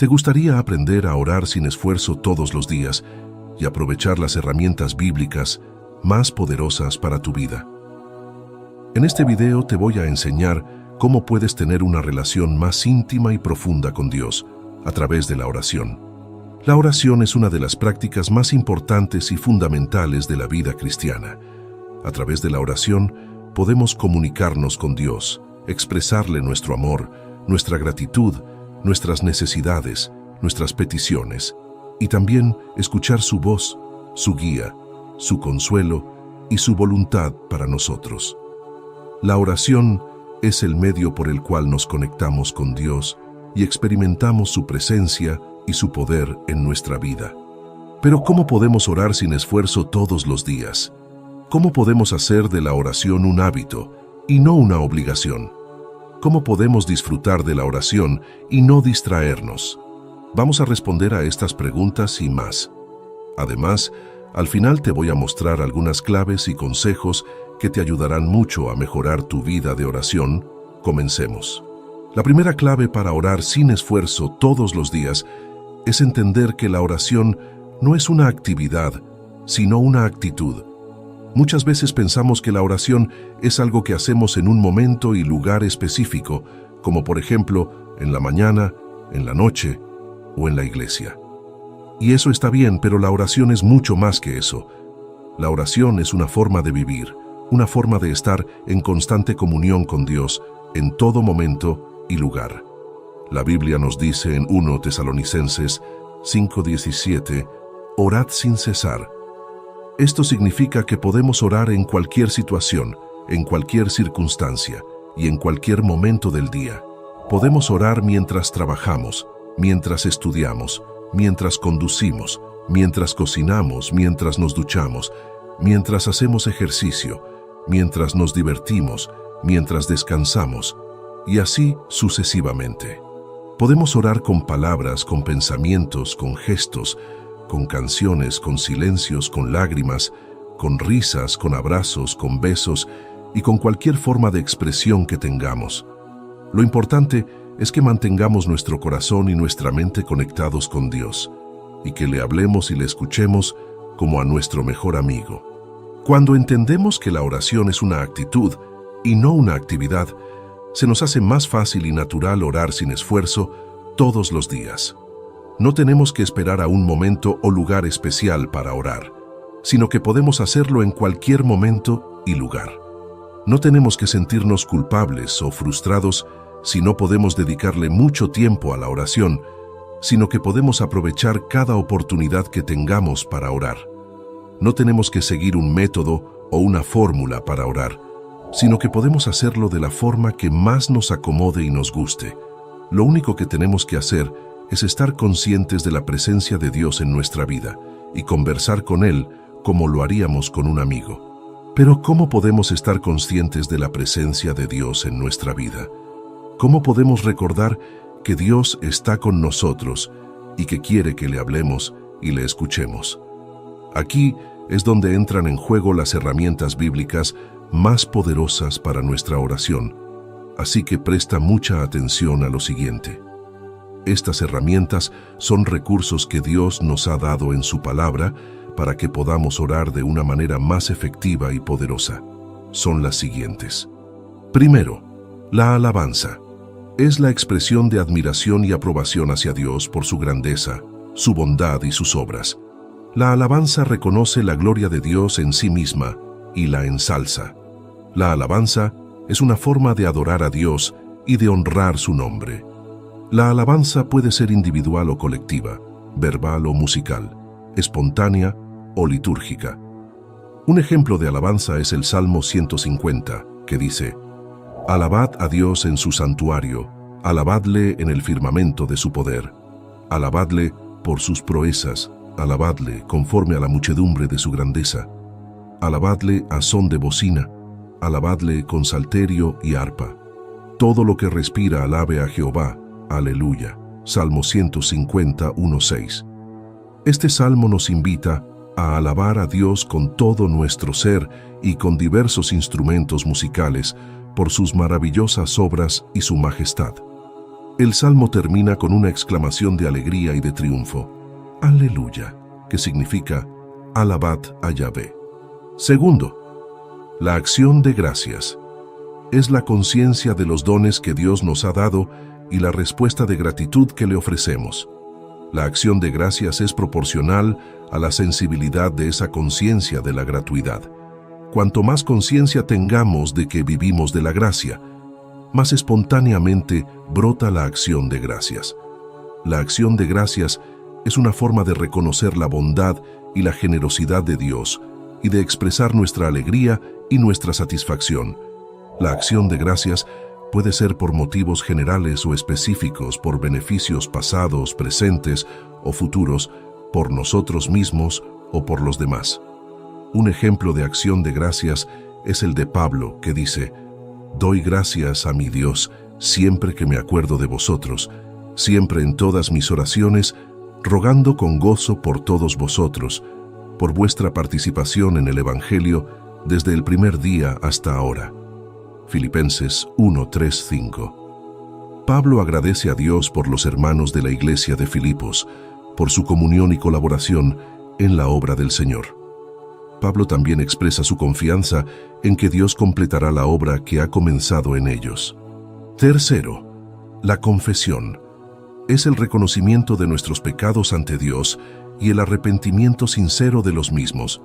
¿Te gustaría aprender a orar sin esfuerzo todos los días y aprovechar las herramientas bíblicas más poderosas para tu vida? En este video te voy a enseñar cómo puedes tener una relación más íntima y profunda con Dios a través de la oración. La oración es una de las prácticas más importantes y fundamentales de la vida cristiana. A través de la oración podemos comunicarnos con Dios, expresarle nuestro amor, nuestra gratitud, nuestras necesidades, nuestras peticiones, y también escuchar su voz, su guía, su consuelo y su voluntad para nosotros. La oración es el medio por el cual nos conectamos con Dios y experimentamos su presencia y su poder en nuestra vida. Pero ¿cómo podemos orar sin esfuerzo todos los días? ¿Cómo podemos hacer de la oración un hábito y no una obligación? ¿Cómo podemos disfrutar de la oración y no distraernos? Vamos a responder a estas preguntas y más. Además, al final te voy a mostrar algunas claves y consejos que te ayudarán mucho a mejorar tu vida de oración. Comencemos. La primera clave para orar sin esfuerzo todos los días es entender que la oración no es una actividad, sino una actitud. Muchas veces pensamos que la oración es algo que hacemos en un momento y lugar específico, como por ejemplo en la mañana, en la noche o en la iglesia. Y eso está bien, pero la oración es mucho más que eso. La oración es una forma de vivir, una forma de estar en constante comunión con Dios en todo momento y lugar. La Biblia nos dice en 1 Tesalonicenses 5:17, orad sin cesar. Esto significa que podemos orar en cualquier situación, en cualquier circunstancia y en cualquier momento del día. Podemos orar mientras trabajamos, mientras estudiamos, mientras conducimos, mientras cocinamos, mientras nos duchamos, mientras hacemos ejercicio, mientras nos divertimos, mientras descansamos, y así sucesivamente. Podemos orar con palabras, con pensamientos, con gestos, con canciones, con silencios, con lágrimas, con risas, con abrazos, con besos y con cualquier forma de expresión que tengamos. Lo importante es que mantengamos nuestro corazón y nuestra mente conectados con Dios y que le hablemos y le escuchemos como a nuestro mejor amigo. Cuando entendemos que la oración es una actitud y no una actividad, se nos hace más fácil y natural orar sin esfuerzo todos los días. No tenemos que esperar a un momento o lugar especial para orar, sino que podemos hacerlo en cualquier momento y lugar. No tenemos que sentirnos culpables o frustrados si no podemos dedicarle mucho tiempo a la oración, sino que podemos aprovechar cada oportunidad que tengamos para orar. No tenemos que seguir un método o una fórmula para orar, sino que podemos hacerlo de la forma que más nos acomode y nos guste. Lo único que tenemos que hacer es estar conscientes de la presencia de Dios en nuestra vida y conversar con Él como lo haríamos con un amigo. Pero ¿cómo podemos estar conscientes de la presencia de Dios en nuestra vida? ¿Cómo podemos recordar que Dios está con nosotros y que quiere que le hablemos y le escuchemos? Aquí es donde entran en juego las herramientas bíblicas más poderosas para nuestra oración, así que presta mucha atención a lo siguiente. Estas herramientas son recursos que Dios nos ha dado en su palabra para que podamos orar de una manera más efectiva y poderosa. Son las siguientes. Primero, la alabanza. Es la expresión de admiración y aprobación hacia Dios por su grandeza, su bondad y sus obras. La alabanza reconoce la gloria de Dios en sí misma y la ensalza. La alabanza es una forma de adorar a Dios y de honrar su nombre. La alabanza puede ser individual o colectiva, verbal o musical, espontánea o litúrgica. Un ejemplo de alabanza es el Salmo 150, que dice: Alabad a Dios en su santuario, alabadle en el firmamento de su poder, alabadle por sus proezas, alabadle conforme a la muchedumbre de su grandeza, alabadle a son de bocina, alabadle con salterio y arpa. Todo lo que respira alabe a Jehová, aleluya. Salmo 150, 1-6. Este salmo nos invita a alabar a Dios con todo nuestro ser y con diversos instrumentos musicales por sus maravillosas obras y su majestad. El salmo termina con una exclamación de alegría y de triunfo. Aleluya, que significa alabad a Yahvé. Segundo, la acción de gracias. Es la conciencia de los dones que Dios nos ha dado y la respuesta de gratitud que le ofrecemos. La acción de gracias es proporcional a la sensibilidad de esa conciencia de la gratuidad. Cuanto más conciencia tengamos de que vivimos de la gracia, más espontáneamente brota la acción de gracias. La acción de gracias es una forma de reconocer la bondad y la generosidad de Dios y de expresar nuestra alegría y nuestra satisfacción. La acción de gracias puede ser por motivos generales o específicos, por beneficios pasados, presentes o futuros, por nosotros mismos o por los demás. Un ejemplo de acción de gracias es el de Pablo, que dice: «Doy gracias a mi Dios siempre que me acuerdo de vosotros, siempre en todas mis oraciones, rogando con gozo por todos vosotros, por vuestra participación en el Evangelio desde el primer día hasta ahora». Filipenses 1:3-5. Pablo agradece a Dios por los hermanos de la iglesia de Filipos, por su comunión y colaboración en la obra del Señor. Pablo también expresa su confianza en que Dios completará la obra que ha comenzado en ellos. Tercero, la confesión. Es el reconocimiento de nuestros pecados ante Dios y el arrepentimiento sincero de los mismos.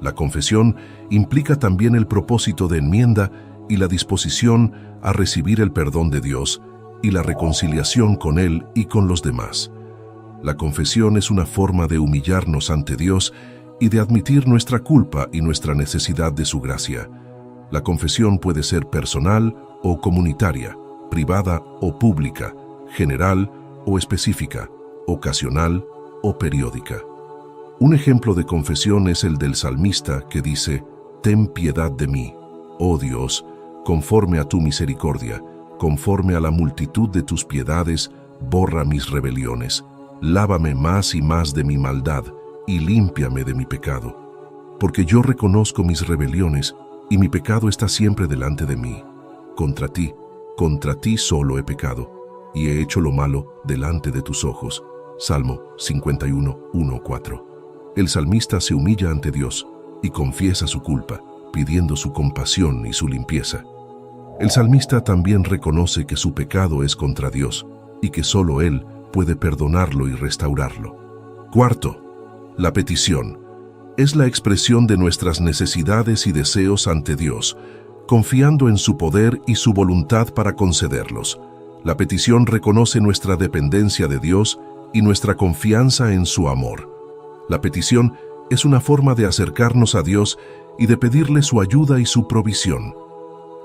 La confesión implica también el propósito de enmienda y la disposición a recibir el perdón de Dios y la reconciliación con Él y con los demás. La confesión es una forma de humillarnos ante Dios y de admitir nuestra culpa y nuestra necesidad de su gracia. La confesión puede ser personal o comunitaria, privada o pública, general o específica, ocasional o periódica. Un ejemplo de confesión es el del salmista que dice: «Ten piedad de mí, oh Dios, conforme a tu misericordia, conforme a la multitud de tus piedades, borra mis rebeliones. Lávame más y más de mi maldad, y límpiame de mi pecado. Porque yo reconozco mis rebeliones, y mi pecado está siempre delante de mí. Contra ti solo he pecado, y he hecho lo malo delante de tus ojos». Salmo 51:1-4. El salmista se humilla ante Dios y confiesa su culpa, pidiendo su compasión y su limpieza. El salmista también reconoce que su pecado es contra Dios y que solo Él puede perdonarlo y restaurarlo. Cuarto, la petición. Es la expresión de nuestras necesidades y deseos ante Dios, confiando en su poder y su voluntad para concederlos. La petición reconoce nuestra dependencia de Dios y nuestra confianza en su amor. La petición es una forma de acercarnos a Dios y de pedirle su ayuda y su provisión.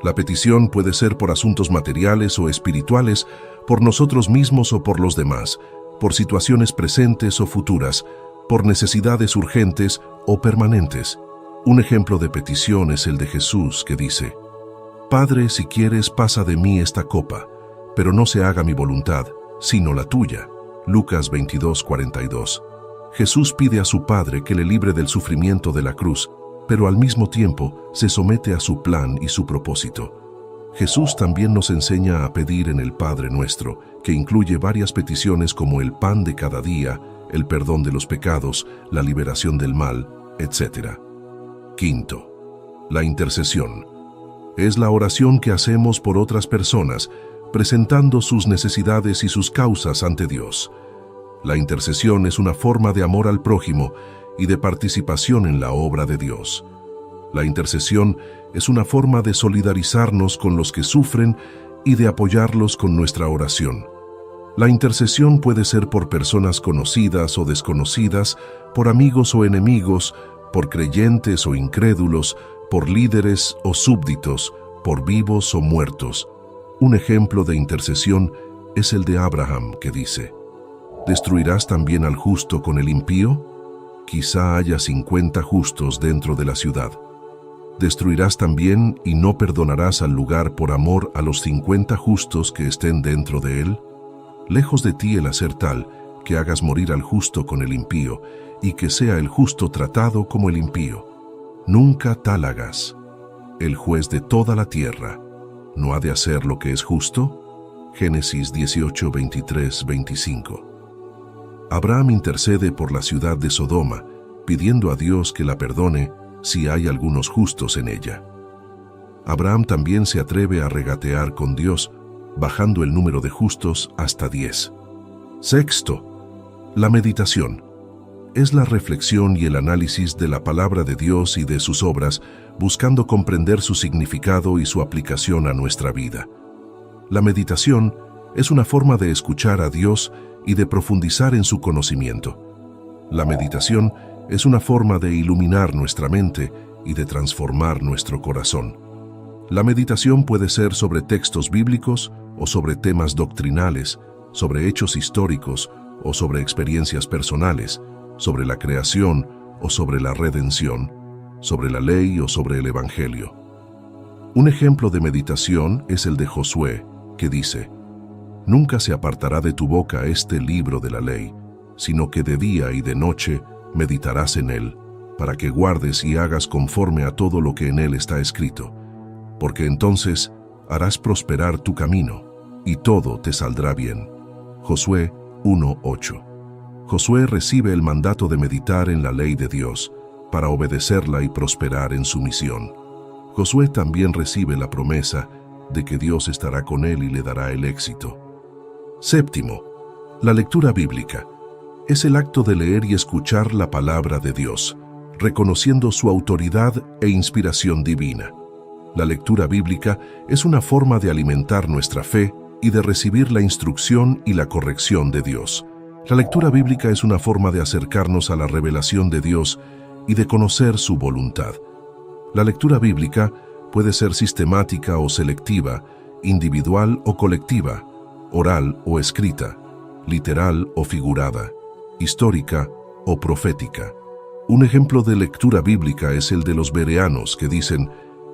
La petición puede ser por asuntos materiales o espirituales, por nosotros mismos o por los demás, por situaciones presentes o futuras, por necesidades urgentes o permanentes. Un ejemplo de petición es el de Jesús, que dice: «Padre, si quieres, pasa de mí esta copa, pero no se haga mi voluntad, sino la tuya». Lucas 22:42. Jesús pide a su Padre que le libre del sufrimiento de la cruz, pero al mismo tiempo se somete a su plan y su propósito. Jesús también nos enseña a pedir en el Padre Nuestro, que incluye varias peticiones como el pan de cada día, el perdón de los pecados, la liberación del mal, etc. Quinto, la intercesión. Es la oración que hacemos por otras personas, presentando sus necesidades y sus causas ante Dios. La intercesión es una forma de amor al prójimo y de participación en la obra de Dios. La intercesión es una forma de solidarizarnos con los que sufren y de apoyarlos con nuestra oración. La intercesión puede ser por personas conocidas o desconocidas, por amigos o enemigos, por creyentes o incrédulos, por líderes o súbditos, por vivos o muertos. Un ejemplo de intercesión es el de Abraham, que dice: ¿Destruirás también al justo con el impío? Quizá haya 50 justos dentro de la ciudad. ¿Destruirás también y no perdonarás al lugar por amor a los 50 justos que estén dentro de él? Lejos de ti el hacer tal, que hagas morir al justo con el impío, y que sea el justo tratado como el impío. Nunca tal hagas. El juez de toda la tierra, ¿no ha de hacer lo que es justo? Génesis 18, 23, 25. Abraham intercede por la ciudad de Sodoma, pidiendo a Dios que la perdone si hay algunos justos en ella. Abraham también se atreve a regatear con Dios, bajando el número de justos hasta 10. Sexto, la meditación. Es la reflexión y el análisis de la palabra de Dios y de sus obras, buscando comprender su significado y su aplicación a nuestra vida. La meditación es una forma de escuchar a Dios y de profundizar en su conocimiento. La meditación es una forma de iluminar nuestra mente y de transformar nuestro corazón. La meditación puede ser sobre textos bíblicos o sobre temas doctrinales, sobre hechos históricos o sobre experiencias personales, sobre la creación o sobre la redención, sobre la ley o sobre el Evangelio. Un ejemplo de meditación es el de Josué, que dice: «Nunca se apartará de tu boca este libro de la ley, sino que de día y de noche meditarás en él, para que guardes y hagas conforme a todo lo que en él está escrito, porque entonces harás prosperar tu camino, y todo te saldrá bien». Josué 1:8. Josué recibe el mandato de meditar en la ley de Dios, para obedecerla y prosperar en su misión. Josué también recibe la promesa de que Dios estará con él y le dará el éxito. Séptimo, la lectura bíblica. Es el acto de leer y escuchar la palabra de Dios, reconociendo su autoridad e inspiración divina. La lectura bíblica es una forma de alimentar nuestra fe y de recibir la instrucción y la corrección de Dios. La lectura bíblica es una forma de acercarnos a la revelación de Dios y de conocer su voluntad. La lectura bíblica puede ser sistemática o selectiva, individual o colectiva, oral o escrita, literal o figurada, histórica o profética. Un ejemplo de lectura bíblica es el de los bereanos, que dicen: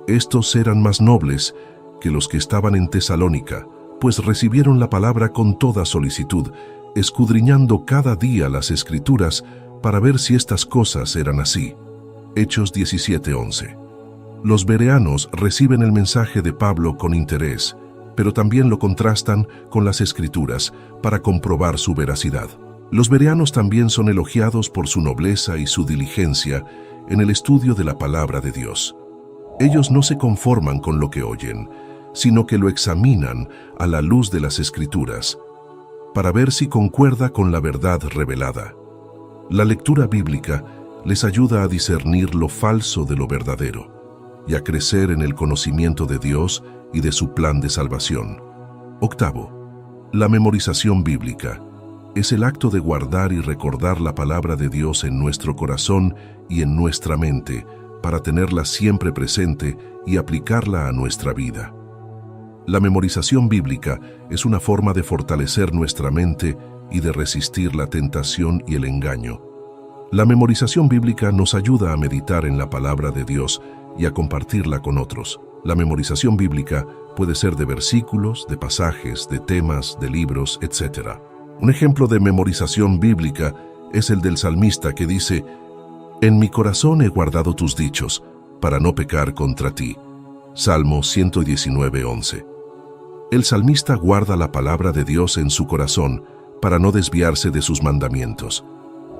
«Estos eran más nobles que los que estaban en Tesalónica, pues recibieron la palabra con toda solicitud, escudriñando cada día las Escrituras para ver si estas cosas eran así». Hechos 17:11. Los bereanos reciben el mensaje de Pablo con interés, pero también lo contrastan con las Escrituras para comprobar su veracidad. Los bereanos también son elogiados por su nobleza y su diligencia en el estudio de la palabra de Dios. Ellos no se conforman con lo que oyen, sino que lo examinan a la luz de las Escrituras, para ver si concuerda con la verdad revelada. La lectura bíblica les ayuda a discernir lo falso de lo verdadero y a crecer en el conocimiento de Dios y de su plan de salvación. Octavo, la memorización bíblica. Es el acto de guardar y recordar la palabra de Dios en nuestro corazón y en nuestra mente, para tenerla siempre presente y aplicarla a nuestra vida. La memorización bíblica es una forma de fortalecer nuestra mente y de resistir la tentación y el engaño. La memorización bíblica nos ayuda a meditar en la palabra de Dios y a compartirla con otros. La memorización bíblica puede ser de versículos, de pasajes, de temas, de libros, etc. Un ejemplo de memorización bíblica es el del salmista, que dice: «En mi corazón he guardado tus dichos, para no pecar contra ti». Salmo 119:11. El salmista guarda la palabra de Dios en su corazón para no desviarse de sus mandamientos.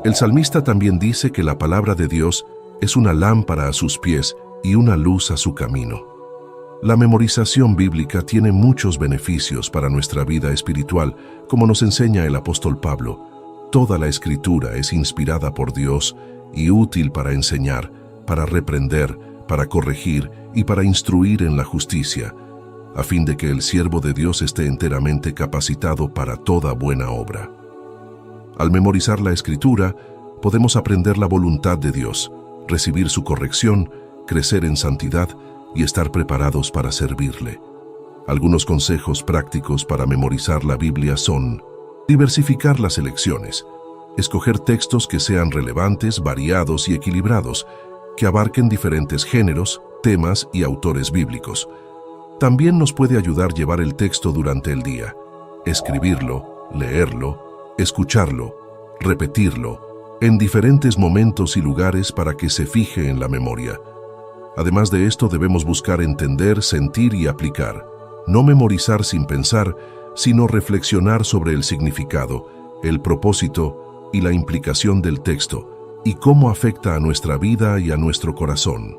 El salmista también dice que la palabra de Dios es una lámpara a sus pies y una luz a su camino. La memorización bíblica tiene muchos beneficios para nuestra vida espiritual, como nos enseña el apóstol Pablo. Toda la Escritura es inspirada por Dios y útil para enseñar, para reprender, para corregir y para instruir en la justicia, a fin de que el siervo de Dios esté enteramente capacitado para toda buena obra. Al memorizar la Escritura, podemos aprender la voluntad de Dios, recibir su corrección, crecer en santidad y estar preparados para servirle. Algunos consejos prácticos para memorizar la Biblia son: diversificar las elecciones, escoger textos que sean relevantes, variados y equilibrados, que abarquen diferentes géneros, temas y autores bíblicos. También nos puede ayudar a llevar el texto durante el día, escribirlo, leerlo, escucharlo, repetirlo, en diferentes momentos y lugares para que se fije en la memoria. Además de esto, debemos buscar entender, sentir y aplicar, no memorizar sin pensar, sino reflexionar sobre el significado, el propósito y la implicación del texto, y cómo afecta a nuestra vida y a nuestro corazón.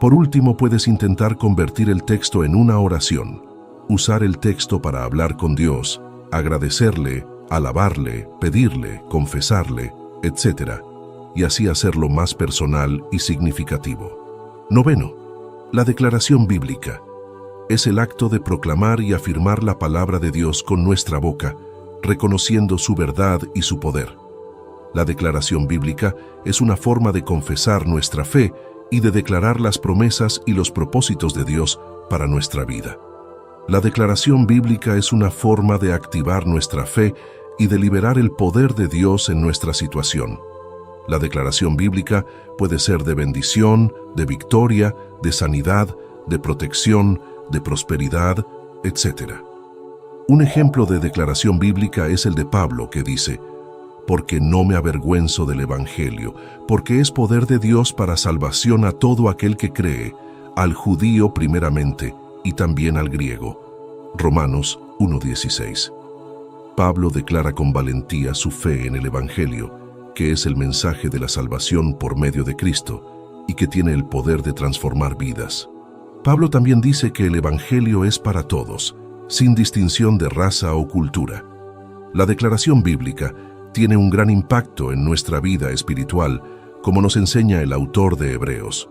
Por último, puedes intentar convertir el texto en una oración. Usar el texto para hablar con Dios, agradecerle, alabarle, pedirle, confesarle, etc. Y así hacerlo más personal y significativo. Noveno, la declaración bíblica. Es el acto de proclamar y afirmar la palabra de Dios con nuestra boca, reconociendo su verdad y su poder. La declaración bíblica es una forma de confesar nuestra fe y de declarar las promesas y los propósitos de Dios para nuestra vida. La declaración bíblica es una forma de activar nuestra fe y de liberar el poder de Dios en nuestra situación. La declaración bíblica puede ser de bendición, de victoria, de sanidad, de protección, de prosperidad, etc. Un ejemplo de declaración bíblica es el de Pablo, que dice: «Porque no me avergüenzo del Evangelio, porque es poder de Dios para salvación a todo aquel que cree, al judío primeramente y también al griego». Romanos 1:16. Pablo declara con valentía su fe en el Evangelio, que es el mensaje de la salvación por medio de Cristo y que tiene el poder de transformar vidas. Pablo también dice que el Evangelio es para todos, sin distinción de raza o cultura. La declaración bíblica tiene un gran impacto en nuestra vida espiritual, como nos enseña el autor de Hebreos.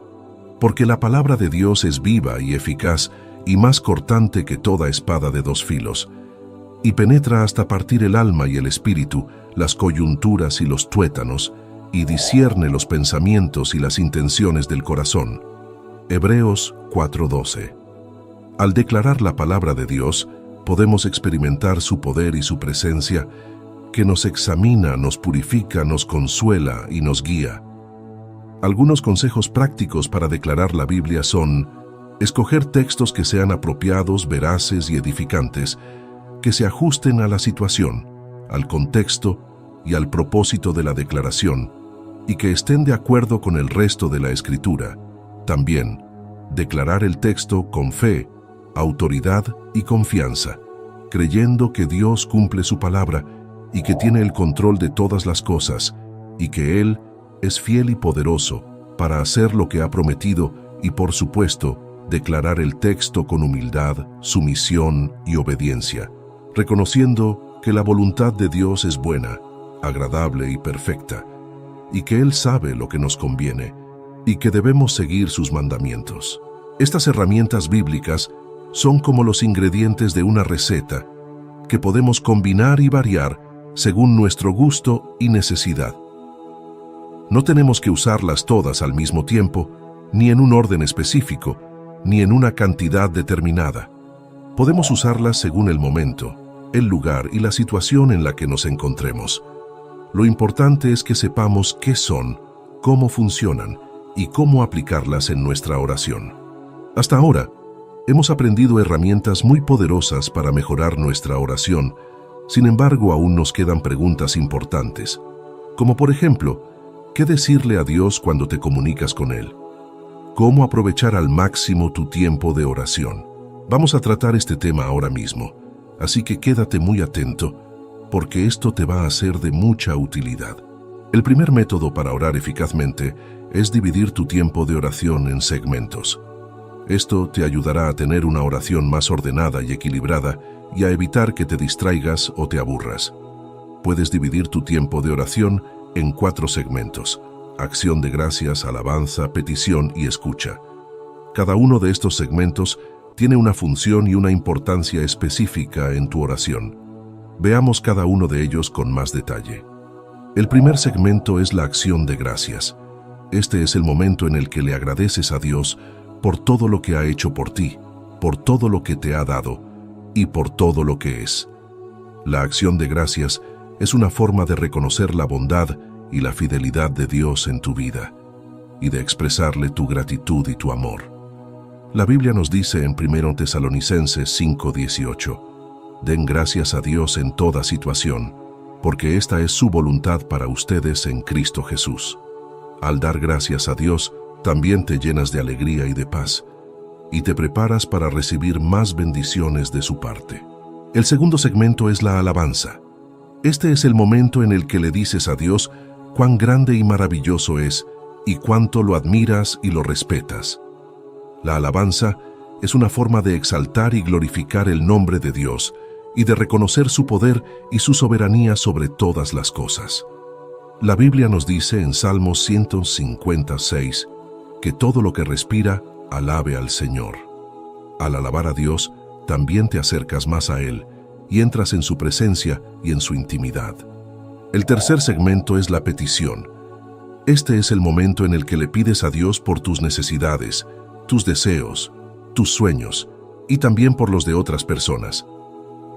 Porque la palabra de Dios es viva y eficaz y más cortante que toda espada de dos filos, y penetra hasta partir el alma y el espíritu, las coyunturas y los tuétanos, y discierne los pensamientos y las intenciones del corazón. Hebreos 4:12. Al declarar la palabra de Dios, podemos experimentar su poder y su presencia, que nos examina, nos purifica, nos consuela y nos guía. Algunos consejos prácticos para declarar la Biblia son: escoger textos que sean apropiados, veraces y edificantes, que se ajusten a la situación, al contexto y al propósito de la declaración, y que estén de acuerdo con el resto de la Escritura. También, declarar el texto con fe, autoridad y confianza, creyendo que Dios cumple su palabra y que tiene el control de todas las cosas, y que Él es fiel y poderoso para hacer lo que ha prometido, y por supuesto, declarar el texto con humildad, sumisión y obediencia, reconociendo que la voluntad de Dios es buena, agradable y perfecta, y que Él sabe lo que nos conviene, y que debemos seguir sus mandamientos. Estas herramientas bíblicas son como los ingredientes de una receta que podemos combinar y variar según nuestro gusto y necesidad. No tenemos que usarlas todas al mismo tiempo, ni en un orden específico, ni en una cantidad determinada. Podemos usarlas según el momento, el lugar y la situación en la que nos encontremos. Lo importante es que sepamos qué son, cómo funcionan y cómo aplicarlas en nuestra oración. Hasta ahora, hemos aprendido herramientas muy poderosas para mejorar nuestra oración. Sin embargo, aún nos quedan preguntas importantes, como por ejemplo, ¿qué decirle a Dios cuando te comunicas con Él? ¿Cómo aprovechar al máximo tu tiempo de oración? Vamos a tratar este tema ahora mismo, así que quédate muy atento, porque esto te va a ser de mucha utilidad. El primer método para orar eficazmente es dividir tu tiempo de oración en segmentos. Esto te ayudará a tener una oración más ordenada y equilibrada y a evitar que te distraigas o te aburras. Puedes dividir tu tiempo de oración en 4 segmentos: acción de gracias, alabanza, petición y escucha. Cada uno de estos segmentos tiene una función y una importancia específica en tu oración. Veamos cada uno de ellos con más detalle. El primer segmento es la acción de gracias. Este es el momento en el que le agradeces a Dios por todo lo que ha hecho por ti, por todo lo que te ha dado y por todo lo que es. La acción de gracias es una forma de reconocer la bondad y la fidelidad de Dios en tu vida y de expresarle tu gratitud y tu amor. La Biblia nos dice en 1 Tesalonicenses 5:18: den gracias a Dios en toda situación, porque esta es su voluntad para ustedes en Cristo Jesús. Al dar gracias a Dios, también te llenas de alegría y de paz, y te preparas para recibir más bendiciones de su parte. El segundo segmento es la alabanza. Este es el momento en el que le dices a Dios cuán grande y maravilloso es y cuánto lo admiras y lo respetas. La alabanza es una forma de exaltar y glorificar el nombre de Dios y de reconocer su poder y su soberanía sobre todas las cosas. La Biblia nos dice en Salmos 156 que todo lo que respira, alabe al Señor. Al alabar a Dios, también te acercas más a Él y entras en su presencia y en su intimidad. El tercer segmento es la petición. Este es el momento en el que le pides a Dios por tus necesidades, tus deseos, tus sueños y también por los de otras personas.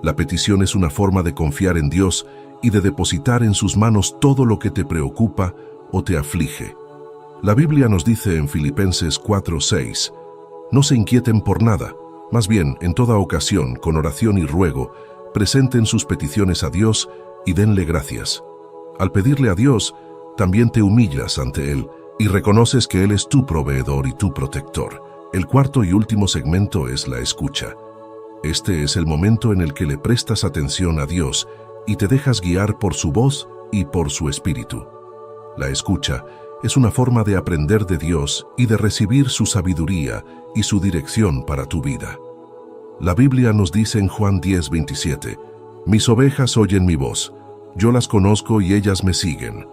La petición es una forma de confiar en Dios y de depositar en sus manos todo lo que te preocupa o te aflige. La Biblia nos dice en Filipenses 4:6, no se inquieten por nada, más bien, en toda ocasión, con oración y ruego, presenten sus peticiones a Dios y denle gracias. Al pedirle a Dios, también te humillas ante Él y reconoces que Él es tu proveedor y tu protector. El cuarto y último segmento es la escucha. Este es el momento en el que le prestas atención a Dios y te dejas guiar por su voz y por su espíritu. La escucha es una forma de aprender de Dios y de recibir su sabiduría y su dirección para tu vida. La Biblia nos dice en Juan 10:27, mis ovejas oyen mi voz, yo las conozco y ellas me siguen.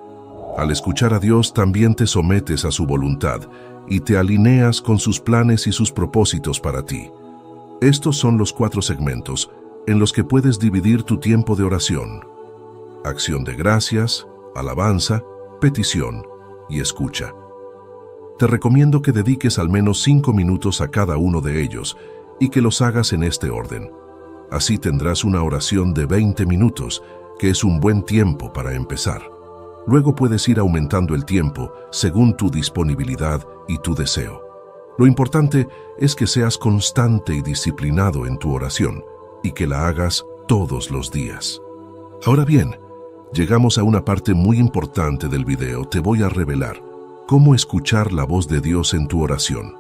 Al escuchar a Dios también te sometes a su voluntad y te alineas con sus planes y sus propósitos para ti. Estos son los 4 segmentos en los que puedes dividir tu tiempo de oración: acción de gracias, alabanza, petición y escucha. Te recomiendo que dediques al menos 5 minutos a cada uno de ellos y que los hagas en este orden. Así tendrás una oración de 20 minutos, que es un buen tiempo para empezar. Luego puedes ir aumentando el tiempo según tu disponibilidad y tu deseo. Lo importante es que seas constante y disciplinado en tu oración y que la hagas todos los días. Ahora bien, llegamos a una parte muy importante del video. Te voy a revelar cómo escuchar la voz de Dios en tu oración.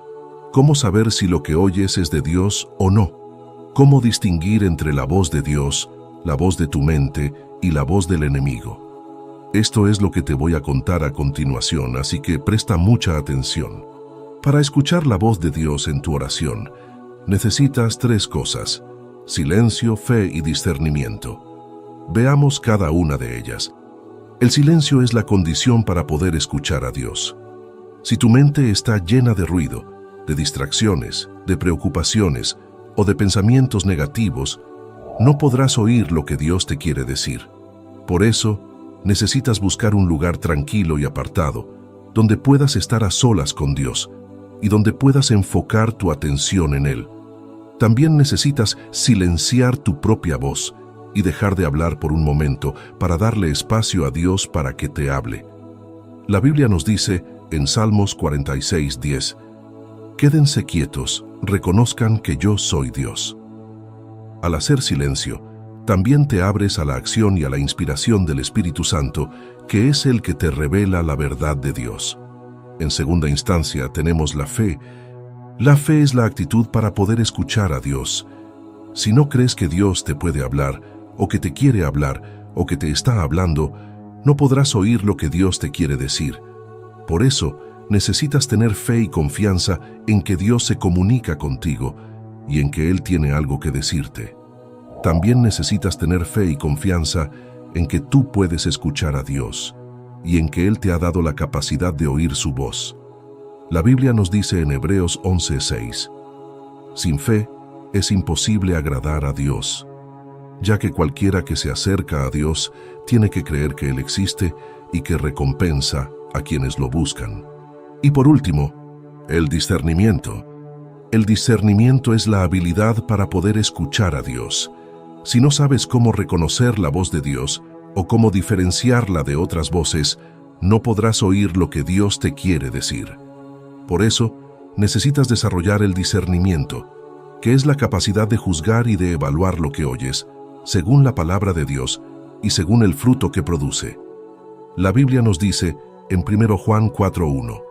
Cómo saber si lo que oyes es de Dios o no. Cómo distinguir entre la voz de Dios, la voz de tu mente y la voz del enemigo. Esto es lo que te voy a contar a continuación, así que presta mucha atención. Para escuchar la voz de Dios en tu oración, necesitas 3 cosas: silencio, fe y discernimiento. Veamos cada una de ellas. El silencio es la condición para poder escuchar a Dios. Si tu mente está llena de ruido, de distracciones, de preocupaciones o de pensamientos negativos, no podrás oír lo que Dios te quiere decir. Por eso, necesitas buscar un lugar tranquilo y apartado, donde puedas estar a solas con Dios y donde puedas enfocar tu atención en Él. También necesitas silenciar tu propia voz y dejar de hablar por un momento para darle espacio a Dios para que te hable. La Biblia nos dice en Salmos 46:10, quédense quietos, reconozcan que yo soy Dios. Al hacer silencio, también te abres a la acción y a la inspiración del Espíritu Santo, que es el que te revela la verdad de Dios. En segunda instancia tenemos la fe. La fe es la actitud para poder escuchar a Dios. Si no crees que Dios te puede hablar, o que te quiere hablar, o que te está hablando, no podrás oír lo que Dios te quiere decir. Por eso, necesitas tener fe y confianza en que Dios se comunica contigo y en que Él tiene algo que decirte. También necesitas tener fe y confianza en que tú puedes escuchar a Dios y en que Él te ha dado la capacidad de oír su voz. La Biblia nos dice en Hebreos 11:6, sin fe es imposible agradar a Dios, ya que cualquiera que se acerca a Dios tiene que creer que Él existe y que recompensa a quienes lo buscan. Y por último, el discernimiento. El discernimiento es la habilidad para poder escuchar a Dios. Si no sabes cómo reconocer la voz de Dios o cómo diferenciarla de otras voces, no podrás oír lo que Dios te quiere decir. Por eso, necesitas desarrollar el discernimiento, que es la capacidad de juzgar y de evaluar lo que oyes, según la palabra de Dios y según el fruto que produce. La Biblia nos dice en 1 Juan 4:1,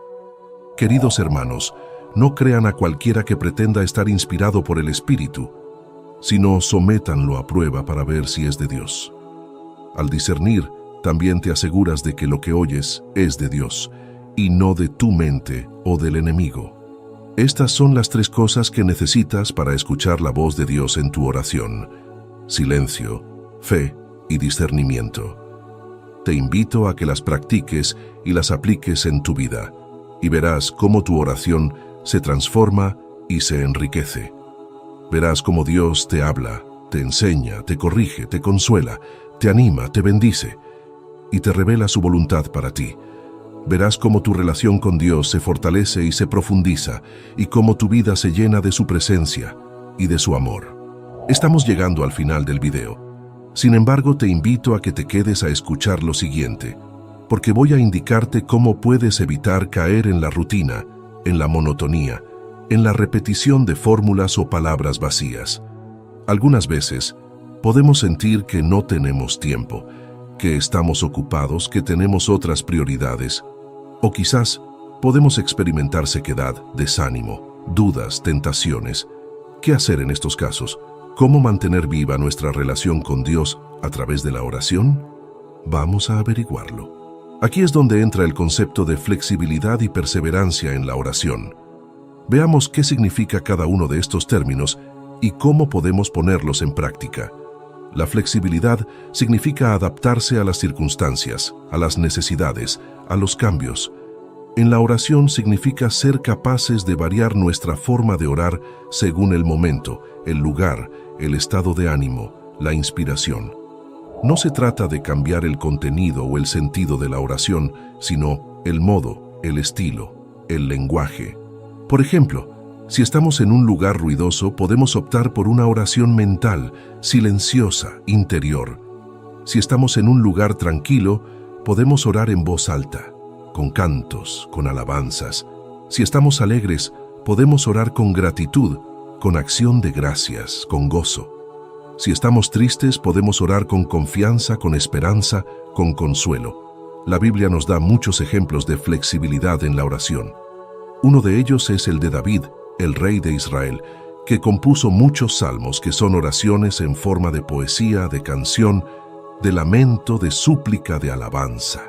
queridos hermanos, no crean a cualquiera que pretenda estar inspirado por el Espíritu. sino sométanlo a prueba para ver si es de Dios. Al discernir, también te aseguras de que lo que oyes es de Dios, y no de tu mente o del enemigo. Estas son las 3 cosas que necesitas para escuchar la voz de Dios en tu oración: silencio, fe y discernimiento. Te invito a que las practiques y las apliques en tu vida, y verás cómo tu oración se transforma y se enriquece. Verás cómo Dios te habla, te enseña, te corrige, te consuela, te anima, te bendice y te revela su voluntad para ti. Verás cómo tu relación con Dios se fortalece y se profundiza, y cómo tu vida se llena de su presencia y de su amor. Estamos llegando al final del video. Sin embargo, te invito a que te quedes a escuchar lo siguiente, porque voy a indicarte cómo puedes evitar caer en la rutina, en la monotonía, en la repetición de fórmulas o palabras vacías. Algunas veces podemos sentir que no tenemos tiempo, que estamos ocupados, que tenemos otras prioridades, o quizás podemos experimentar sequedad, desánimo, dudas, tentaciones. ¿Qué hacer en estos casos? ¿Cómo mantener viva nuestra relación con Dios a través de la oración? Vamos a averiguarlo. Aquí es donde entra el concepto de flexibilidad y perseverancia en la oración. Veamos qué significa cada uno de estos términos y cómo podemos ponerlos en práctica. La flexibilidad significa adaptarse a las circunstancias, a las necesidades, a los cambios. En la oración significa ser capaces de variar nuestra forma de orar según el momento, el lugar, el estado de ánimo, la inspiración. No se trata de cambiar el contenido o el sentido de la oración, sino el modo, el estilo, el lenguaje. Por ejemplo, si estamos en un lugar ruidoso, podemos optar por una oración mental, silenciosa, interior. Si estamos en un lugar tranquilo, podemos orar en voz alta, con cantos, con alabanzas. Si estamos alegres, podemos orar con gratitud, con acción de gracias, con gozo. Si estamos tristes, podemos orar con confianza, con esperanza, con consuelo. La Biblia nos da muchos ejemplos de flexibilidad en la oración. Uno de ellos es el de David, el rey de Israel, que compuso muchos salmos que son oraciones en forma de poesía, de canción, de lamento, de súplica, de alabanza.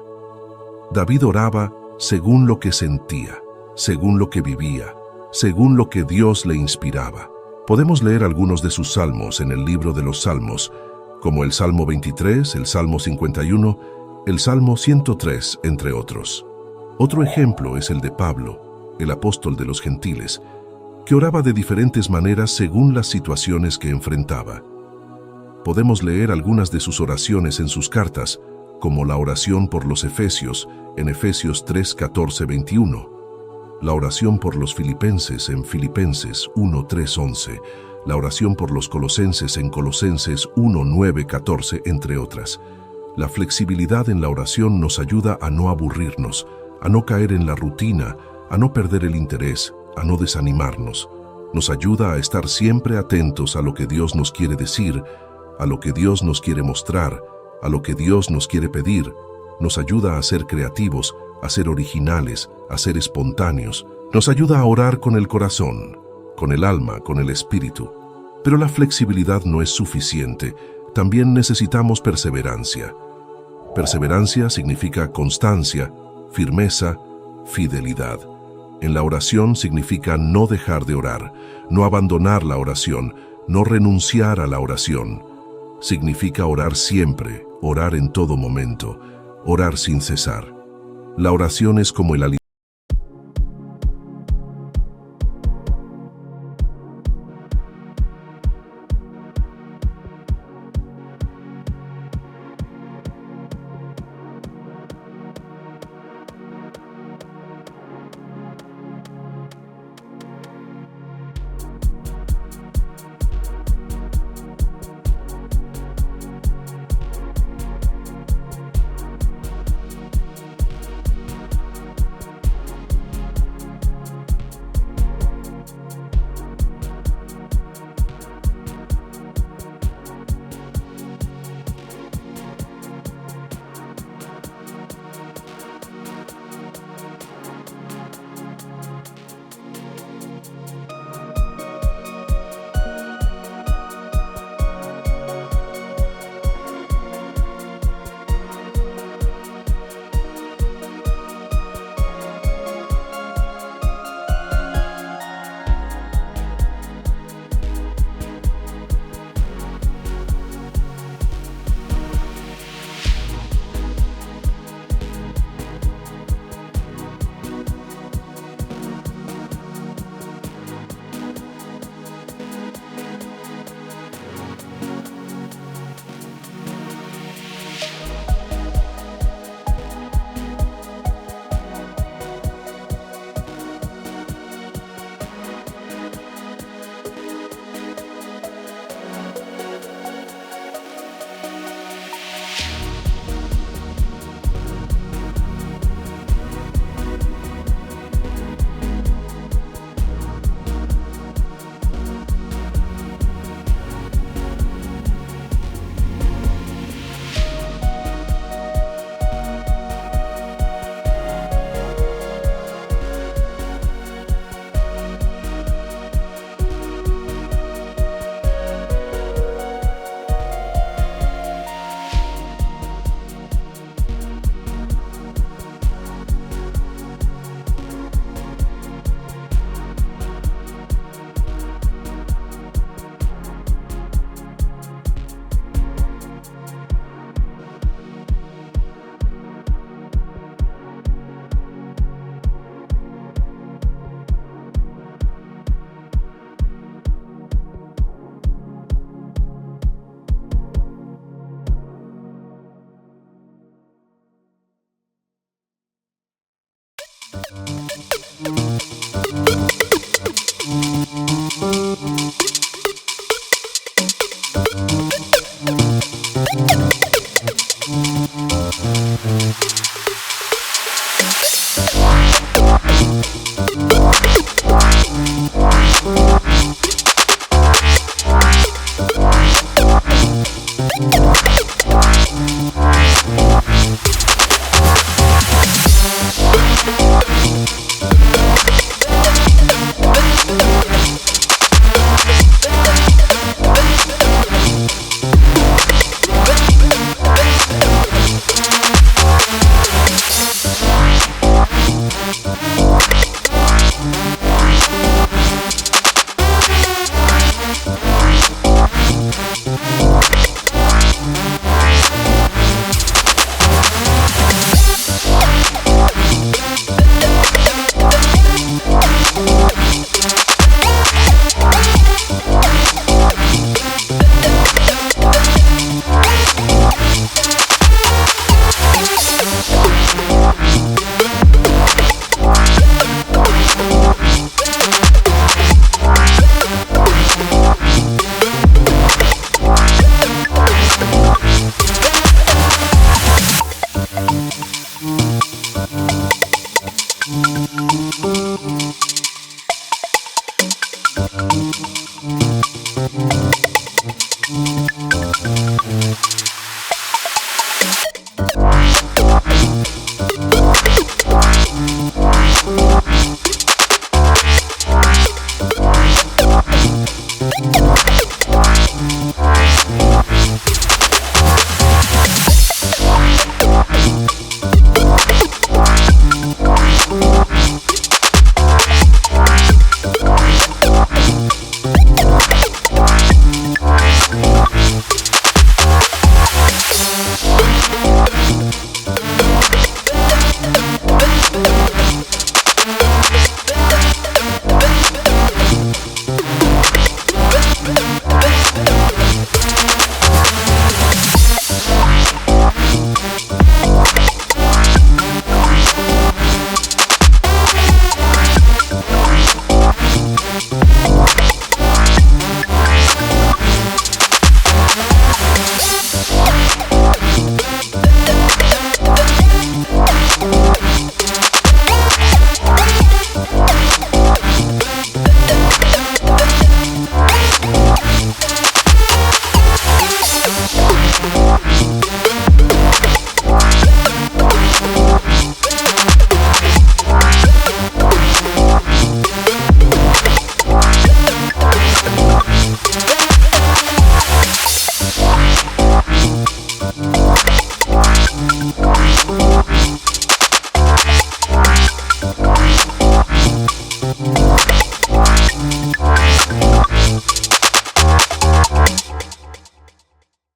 David oraba según lo que sentía, según lo que vivía, según lo que Dios le inspiraba. Podemos leer algunos de sus salmos en el libro de los Salmos, como el Salmo 23, el Salmo 51, el Salmo 103, entre otros. Otro ejemplo es el de Pablo, el apóstol de los gentiles, que oraba de diferentes maneras según las situaciones que enfrentaba. Podemos leer algunas de sus oraciones en sus cartas, como la oración por los Efesios, en Efesios 3, 14, 21, la oración por los Filipenses en Filipenses 1, 3, 11, la oración por los Colosenses en Colosenses 1, 9, 14, entre otras. La flexibilidad en la oración nos ayuda a no aburrirnos, a no caer en la rutina, a no perder el interés, a no desanimarnos. Nos ayuda a estar siempre atentos a lo que Dios nos quiere decir, a lo que Dios nos quiere mostrar, a lo que Dios nos quiere pedir. Nos ayuda a ser creativos, a ser originales, a ser espontáneos. Nos ayuda a orar con el corazón, con el alma, con el espíritu. Pero la flexibilidad no es suficiente. También necesitamos perseverancia. Perseverancia significa constancia, firmeza, fidelidad. En la oración significa no dejar de orar, no abandonar la oración, no renunciar a la oración. Significa orar siempre, orar en todo momento, orar sin cesar. La oración es como el alimento.